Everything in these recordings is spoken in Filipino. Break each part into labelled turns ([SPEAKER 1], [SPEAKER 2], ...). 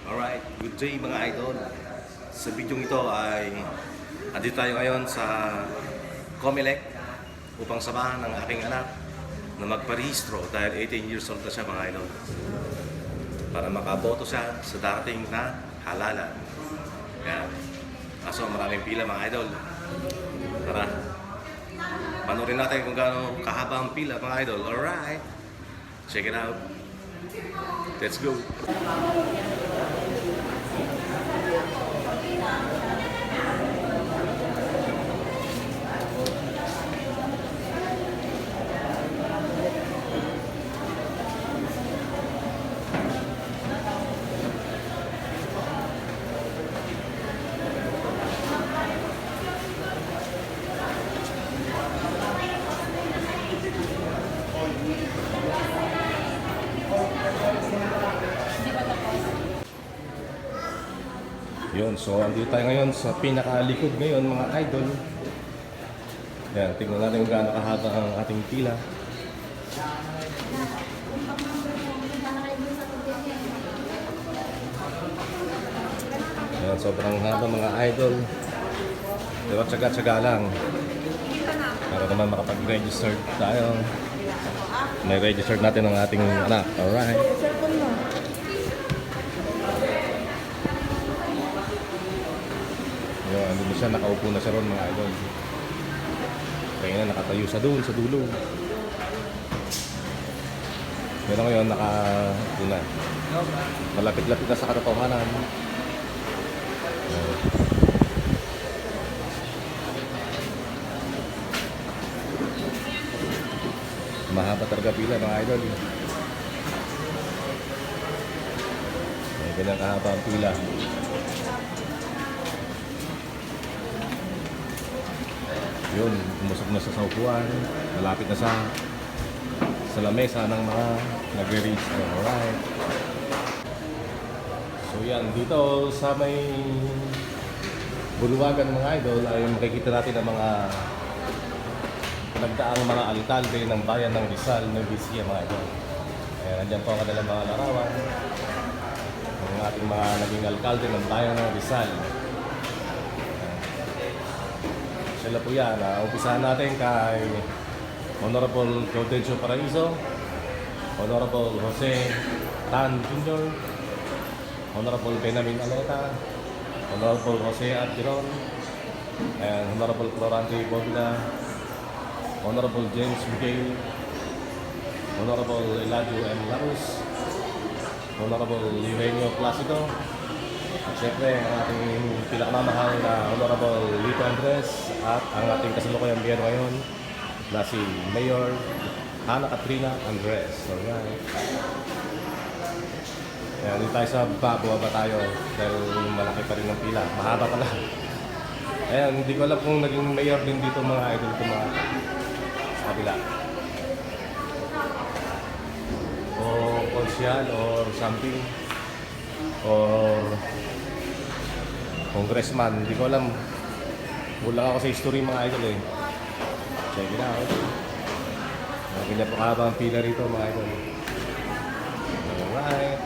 [SPEAKER 1] Alright, good day mga idol. Sa video ito ay andito tayo ngayon sa Comelec upang samahan ng aking anak na magparehistro dahil 18 years old na siya mga idol. Para makaboto siya sa darating na halalan. Yan. Kaso maraming pila mga idol. Tara, panoorin natin kung gaano kahaba ang pila mga idol. Alright, check it out. Let's go. Yun, so andito tayo ngayon sa pinakalikod ngayon mga idol. Yan, tingnan natin kung gaano kahaba ang ating pila. Yan, sobrang haba mga idol. Pero tsaga-tsaga lang. Para naman makapag-register tayo. May register natin ang ating anak. Alright. Yan, hindi siya, nakaupo na siya ron mga idol. Kaya na nakatayo sa doon, sa dulo. Pero ngayon, yun na. Malapit-lapit na sa katotohanan. Mahaba talaga pila mga idol. May ganyan kahaba ang pila. Yun, umusap na sa upuan, malapit na sa lamesa ng mga nagre-register. Alright. So yan, dito sa may Buluwagan mga idol ay makikita natin ang mga nagdaang mga alkalde ng bayan ng Rizal, ng Vizcaya mga idol. Ayan, nandiyan po ang kanilang mga larawan. Ang ating mga naging alkalde ng bayan ng Rizal. Sila po yan. Umpisahan natin kay Honorable Gaudencio Paraiso, Honorable Jose Tan Jr., Honorable Benjamin Aleta, Honorable Jose Adron, and Honorable Florante Bobina, Honorable James Miguel, Honorable Eladio M. Larus, Honorable Eugenio Placido, at syempre ang ating pinakamamahal na Honorable Lito Andres at ang ating kasalukuyang biyero ngayon na si Mayor Ana Katrina Andres. Alright. Ayan, dito tayo sa baba tayo dahil malaki pa rin ang pila. Mahaba pala. Ayan, hindi ko alam kung naging mayor din dito mga idol ito mga sa kabila. O konsyal or something. Or congressman, hindi ko alam. Wala ako sa history mga idol eh. Check it out. Ganyan po kahaba ang pila rito mga idol. Alright.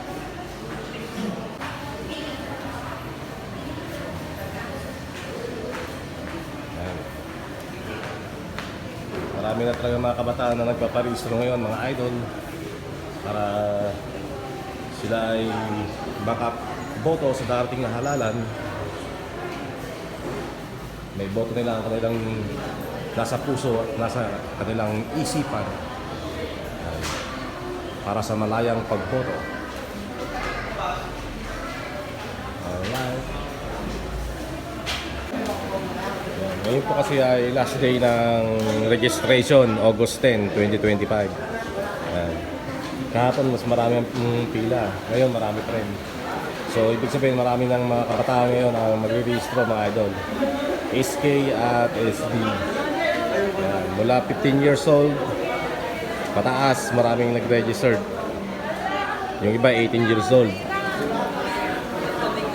[SPEAKER 1] Marami na talaga mga kabataan na nagpaparehistro ngayon mga idol para sila ay makaboto sa darating na halalan. May boto nila ang kanilang nasa puso at nasa kanilang isipan para sa malayang pagboto. Alright. Ngayon po kasi ay last day ng registration, August 10, 2025. Ayan. Kahapon mas marami ang pila, ngayon marami pa rin. So ibig sabihin marami ng mga kabataan ngayon ang magre-registro mga idol. SK at SD. Ayan. Mula 15 years old pataas, maraming nag-registered. Yung iba 18 years old.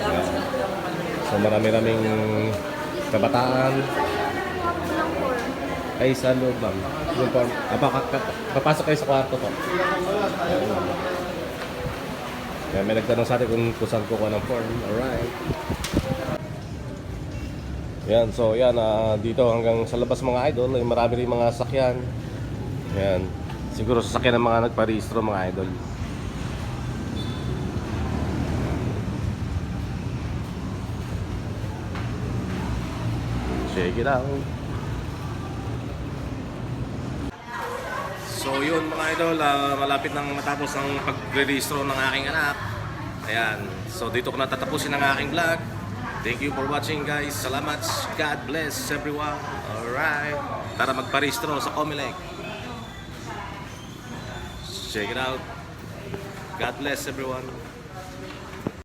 [SPEAKER 1] Ayan. So marami-raming kabataan ay sa loob ma'am. Papasok kayo sa kwarto po. Kaya may nagtanong sa atin kung saan kukuha ng form. Alright. Yan, so yan, dito hanggang sa labas mga idol, ay marami rin mga sakyan. Yan, siguro sasakyan ng mga nagparehistro mga idol. Check it out. So yun mga idol, malapit nang matapos ang pagre-rehistro ng aking anak. Ayan, so dito ko natatapusin ang aking vlog. Thank you for watching guys. Salamat. God bless everyone. Alright. Tara magparehistro sa Comelec. Check it out. God bless everyone.